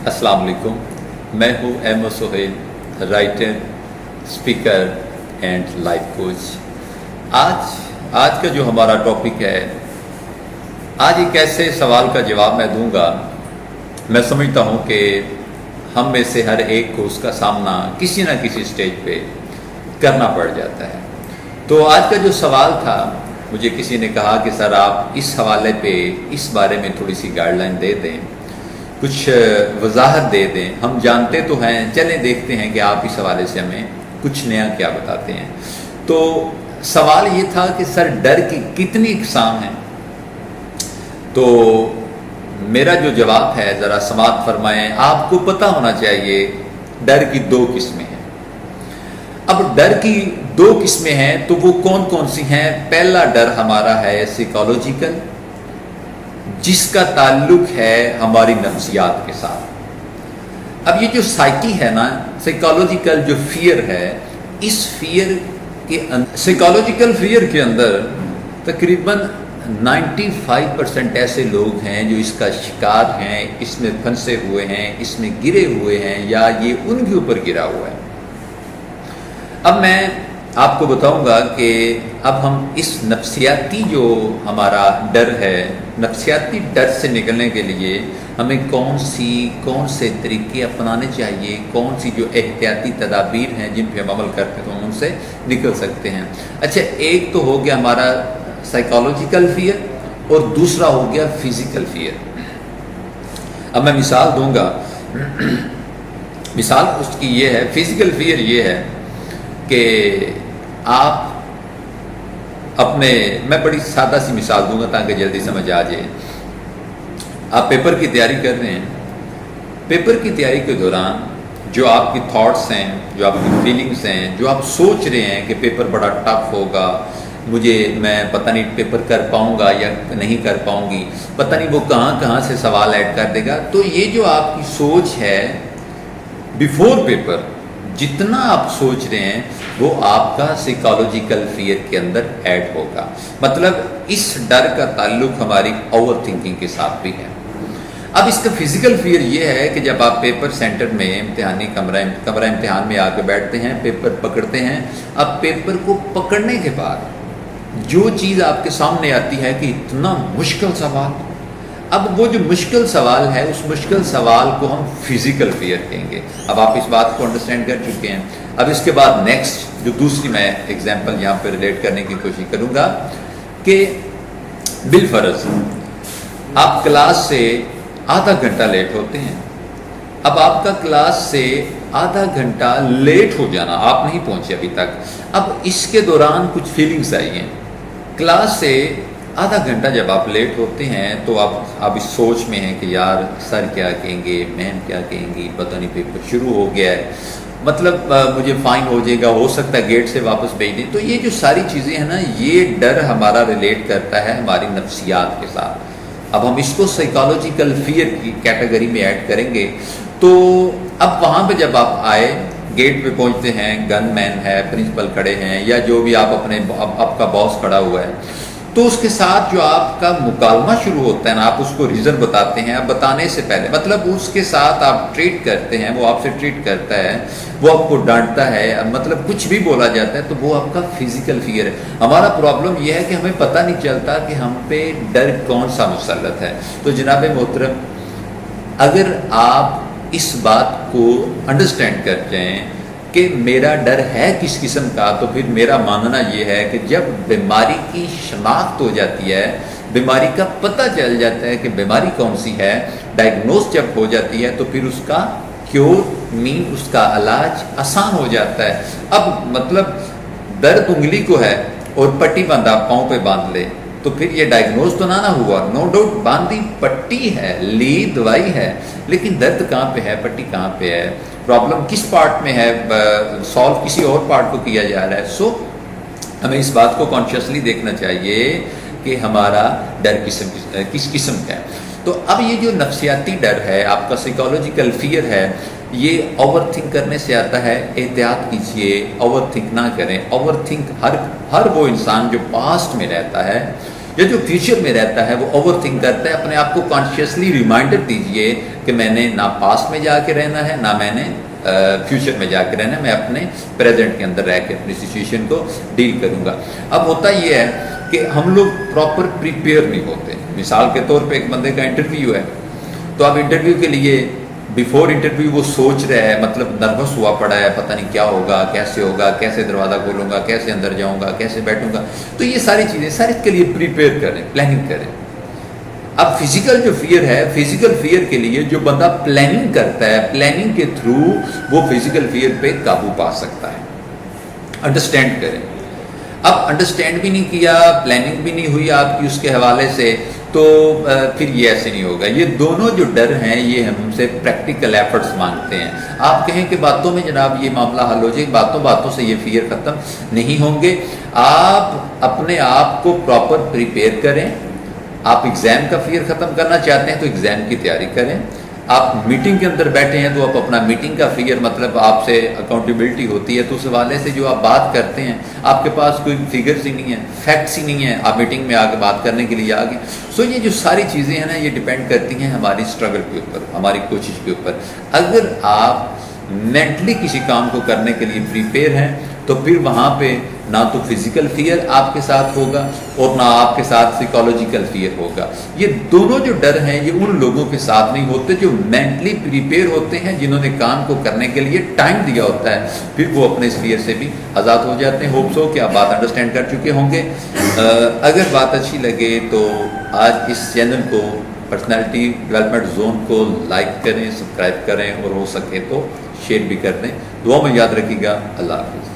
अस्सलाम वालेकुम। मैं हूँ M Suhail, writer, speaker and life coach. आज का जो हमारा टॉपिक है, आज एक ऐसे सवाल का जवाब मैं दूंगा। मैं समझता हूँ कि हम में से हर एक को उसका सामना किसी न किसी स्टेज पे करना पड़ जाता है। तो आज का जो सवाल था, मुझे किसी ने कहा कि सर आप इस हवाले पे इस बारे में थोड़ी सी गाइडलाइन दे दें, कुछ वजाहत दे दें। हम जानते तो हैं, चलें देखते हैं कि आप इस हवाले से हमें कुछ नया क्या बताते हैं। तो सवाल ये था कि सर डर की कितनी इकसाम हैं। तो मेरा जो जवाब है, ज़रा समाअत फरमाएं। आपको पता होना चाहिए डर की दो किस्में हैं। अब डर की दो किस्में हैं तो वो कौन कौन सी हैं? पहला डर हमारा है साइकोलॉजिकल, जिसका ताल्लुक है हमारी नफ्सियात के साथ। अब ये जो साइकी है ना, साइकोलॉजिकल जो फियर है, इस फियर के साइकोलॉजिकल फियर के अंदर तकरीबन 95% ऐसे लोग हैं जो इसका शिकार हैं, इसमें फंसे हुए हैं, इसमें गिरे हुए हैं, या ये उनके ऊपर गिरा हुआ है। अब मैं आपको बताऊंगा कि अब हम इस नफ्सियाती जो हमारा डर है, नफ्सियाती डर से निकलने के लिए हमें कौन से तरीके अपनाने चाहिए, कौन सी जो एहतियाती तदाबीर हैं जिन पे हम अमल करते हैं तो हम उनसे निकल सकते हैं। अच्छा, एक तो हो गया हमारा साइकोलॉजिकल फियर और दूसरा हो गया फिजिकल फियर। अब मैं मिसाल दूंगा। मिसाल उसकी ये है, फिजिकल फियर ये है कि आप अपने, मैं बड़ी सादा सी मिसाल दूंगा ताकि जल्दी समझ आ जाए। आप पेपर की तैयारी कर रहे हैं। पेपर की तैयारी के दौरान जो आपकी थॉट्स हैं, जो आपकी फीलिंग्स हैं, जो आप सोच रहे हैं कि पेपर बड़ा टफ होगा, मैं पता नहीं पेपर कर पाऊंगा या नहीं कर पाऊंगी, पता नहीं वो कहाँ से सवाल ऐड कर देगा। तो ये जो आपकी सोच है बिफोर पेपर, जितना आप सोच रहे हैं वो आपका साइकोलॉजिकल फियर के अंदर ऐड होगा। मतलब इस डर का ताल्लुक हमारी ओवर थिंकिंग के साथ भी है। अब इसका फिजिकल फियर ये है कि जब आप पेपर सेंटर में, इम्तिहानी कमरा इम्तिहान में आके बैठते हैं, पेपर पकड़ते हैं। अब पेपर को पकड़ने के बाद जो चीज़ आपके सामने आती है कि इतना मुश्किल सवाल, अब वो जो मुश्किल सवाल है, उस मुश्किल सवाल को हम फिजिकल फियर कहेंगे। अब आप इस बात को अंडरस्टैंड कर चुके हैं। अब इसके बाद नेक्स्ट जो दूसरी मैं एग्जांपल यहाँ पे रिलेट करने की कोशिश करूँगा कि बिलफर्ज आप क्लास से आधा घंटा लेट होते हैं। अब आपका क्लास से आधा घंटा लेट हो जाना, आप नहीं पहुँचे अभी तक। अब इसके दौरान कुछ फीलिंग्स आई हैं। क्लास से आधा घंटा जब आप लेट होते हैं तो आप इस सोच में हैं कि यार सर क्या कहेंगे, मैम क्या कहेंगी, पता नहीं पेपर शुरू हो गया है, मतलब मुझे फाइन हो जाएगा, हो सकता है गेट से वापस भेज दें। तो ये जो सारी चीज़ें हैं ना, ये डर हमारा रिलेट करता है हमारी नफ्सियात के साथ। अब हम इसको साइकोलॉजिकल फियर की कैटेगरी में ऐड करेंगे। तो अब वहाँ पे जब आप आए, गेट पे पहुँचते हैं, गनमैन है, प्रिंसिपल खड़े हैं, या जो भी आप आपका बॉस खड़ा हुआ है, तो उसके साथ जो आपका मुकालमा शुरू होता है ना, आप उसको रीज़न बताते हैं। अब बताने से पहले मतलब उसके साथ आप ट्रीट करते हैं, वो आपसे ट्रीट करता है, वो आपको डांटता है, मतलब कुछ भी बोला जाता है, तो वो आपका फिजिकल फियर है। हमारा प्रॉब्लम ये है कि हमें पता नहीं चलता कि हम पे डर कौन सा मुसल्लत है। तो जनाब मोहतरम, अगर आप इस बात को अंडरस्टैंड कर जाएँ कि मेरा डर है किस किस्म का, तो फिर मेरा मानना ये है कि जब बीमारी की शनाख्त हो जाती है, बीमारी का पता चल जाता है कि बीमारी कौन सी है, डायग्नोस जब हो जाती है, तो फिर उसका क्योर उसका इलाज आसान हो जाता है। अब मतलब दर्द उंगली को है और पट्टी बांधा, पाँव पे बांध ले, तो फिर ये डायग्नोज तो ना हुआ, नो डाउट बांधी पट्टी है, ली दवाई है, लेकिन दर्द कहाँ पे है, पट्टी कहाँ पे है, प्रॉब्लम किस पार्ट में है, सॉल्व किसी और पार्ट को किया जा रहा है। सो हमें इस बात को कॉन्शियसली देखना चाहिए कि हमारा डर किस किस्म का है। तो अब ये जो नफ्सियाती डर है, आपका साइकोलॉजिकल फियर है, ये ओवर थिंक करने से आता है। एहतियात कीजिए, ओवर थिंक ना करें। ओवर थिंक हर वो इंसान जो पास्ट में रहता है یا جو فیوچر میں رہتا ہے وہ اوور تھنک کرتا ہے، اپنے آپ کو کانشیسلی ریمائنڈر دیجئے کہ میں نے نہ پاسٹ میں جا کے رہنا ہے، نہ میں نے فیوچر میں جا کے رہنا ہے، میں اپنے پریزنٹ کے اندر رہ کے اپنی سچویشن کو ڈیل کروں گا۔ اب ہوتا یہ ہے کہ ہم لوگ پراپر پریپیئر نہیں ہوتے۔ مثال کے طور پہ ایک بندے کا انٹرویو ہے، تو اب انٹرویو کے لیے بیفور انٹرویو وہ سوچ رہا ہے، مطلب نروس ہوا پڑا ہے، پتہ نہیں کیا ہوگا، کیسے دروازہ کھولوں گا، کیسے اندر جاؤں گا، کیسے بیٹھوں گا۔ تو یہ ساری چیزیں سارے کے لیے پریپیئر کریں، پلاننگ کریں۔ اب فزیکل جو فیئر ہے، فزیکل فیئر کے لیے جو بندہ پلاننگ کرتا ہے، پلاننگ کے تھرو وہ فزیکل فیئر پہ قابو پا سکتا ہے۔ انڈرسٹینڈ کریں۔ اب انڈرسٹینڈ بھی نہیں کیا، پلاننگ بھی نہیں ہوئی آپ کی اس کے حوالے سے، تو پھر یہ ایسے نہیں ہوگا۔ یہ دونوں جو ڈر ہیں یہ ہم سے پریکٹیکل ایفرٹس مانگتے ہیں۔ آپ کہیں کہ باتوں میں جناب یہ معاملہ حل ہو جائے، باتوں سے یہ فیئر ختم نہیں ہوں گے۔ آپ اپنے آپ کو پراپر پریپیئر کریں۔ آپ ایگزام کا فیئر ختم کرنا چاہتے ہیں تو ایگزام کی تیاری کریں۔ آپ میٹنگ کے اندر بیٹھے ہیں تو آپ اپنا میٹنگ کا فیئر، مطلب آپ سے اکاؤنٹیبلٹی ہوتی ہے تو اس حوالے سے جو آپ بات کرتے ہیں آپ کے پاس کوئی فگرز ہی نہیں ہیں، فیکٹس ہی نہیں ہیں، آپ میٹنگ میں آ کے بات کرنے کے لیے آ گئے۔ سو یہ جو ساری چیزیں ہیں نا یہ ڈیپینڈ کرتی ہیں ہماری اسٹرگل کے اوپر، ہماری کوشش کے اوپر۔ اگر آپ مینٹلی کسی کام کو کرنے کے لیے پریپیئر ہیں تو پھر وہاں پہ نہ تو فزیکل فیئر آپ کے ساتھ ہوگا اور نہ آپ کے ساتھ سائیکالوجیکل فیئر ہوگا۔ یہ دونوں جو ڈر ہیں یہ ان لوگوں کے ساتھ نہیں ہوتے جو مینٹلی پریپیئر ہوتے ہیں، جنہوں نے کام کو کرنے کے لیے ٹائم دیا ہوتا ہے، پھر وہ اپنے اس فیئر سے بھی آزاد ہو جاتے ہیں۔ ہوپ سو کہ آپ بات انڈرسٹینڈ کر چکے ہوں گے۔ اگر بات اچھی لگے تو آج اس چینل کو پرسنالٹی ڈیولپمنٹ زون کو لائک کریں، سبسکرائب کریں اور ہو سکے تو شیئر بھی کر دیں۔ دعا میں یاد رکھیے گا۔ اللہ حافظ۔